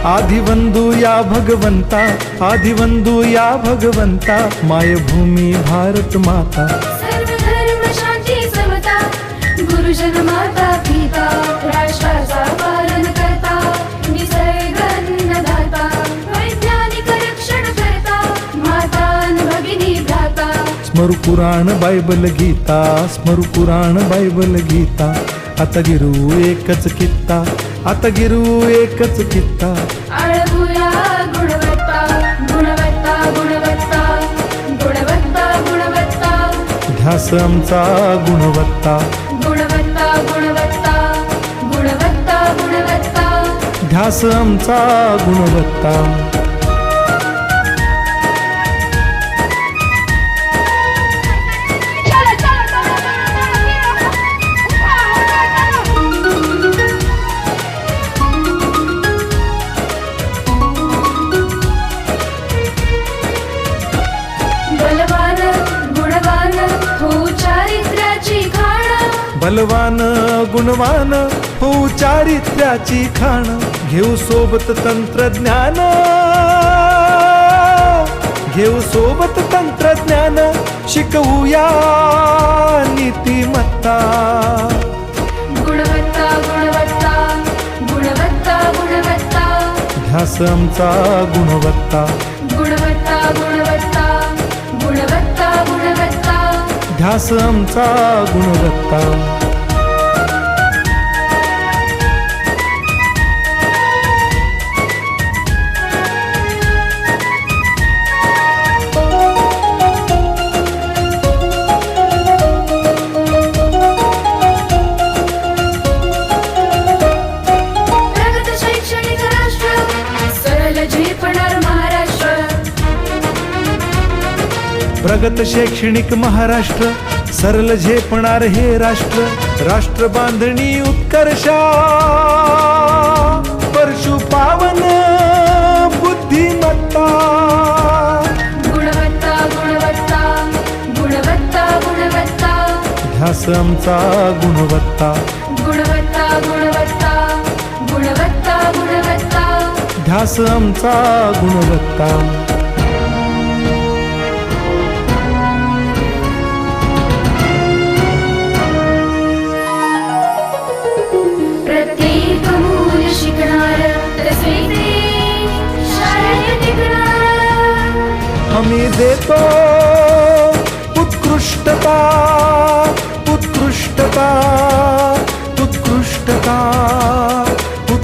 आदिवंदू या भगवंता, आदिवंदू या भगवंता, मायभूमी भारत माता. सर्व धर्म शांती समता, गुरुजन माता पिता, राष्ट्राचा पालन करता, निसर्ग अन्नदाता, वैज्ञानिक रक्षण करता, माता अन भगिनी भ्राता. स्मरू पुराण बायबल गीता, स्मरू पुराण बायबल गीता. आता गिरू एकच कित्ता, आता गिरू एकच कित्ता. आळवूया गुणवत्ता, गुणवत्ता, गुणवत्ता, गुणवत्ता, गुणवत्ता. ध्यास आमचा गुणवत्ता, गुणवत्ता, गुणवत्ता, गुणवत्ता, गुणवत्ता. ध्यास आमचा गुणवत्ता. बलवान गुणवान हो चारित्र्याची खाण, बलवान गुणवान हो चारित्र्याची खाण. घेऊ सोबत तंत्रज्ञान, घेऊ सोबत तंत्रज्ञान, शिकवूया नीतिमत्ता. गुणवत्ता, गुणवत्ता, गुणवत्ता, गुणवत्ता. ध्यास आमचा गुणवत्ता, गुणवत्ता, गुणवत्ता, गुणवत्ता, गुणवत्ता. ध्यास आमचा गुणवत्ता. प्रगत शैक्षणिक राष्ट्र, सरळ झेपणार महाराष्ट्र. प्रगत शैक्षणिक महाराष्ट्र, सरल झेपणार हे राष्ट्र. राष्ट्र बांधणी उत्कर्षा, परशु पावन बुद्धिमत्ता. गुणवत्ता, गुणवत्ता, गुणवत्ता, गुणवत्ता. ध्यास आमचा गुणवत्ता, गुणवत्ता, गुणवत्ता, गुणवत्ता, गुणवत्ता. ध्यास आमचा गुणवत्ता. प्रत्येक मूल शिकणार, तसे शाळेत टिकणार. आम्ही देतो उत्कृष्टता,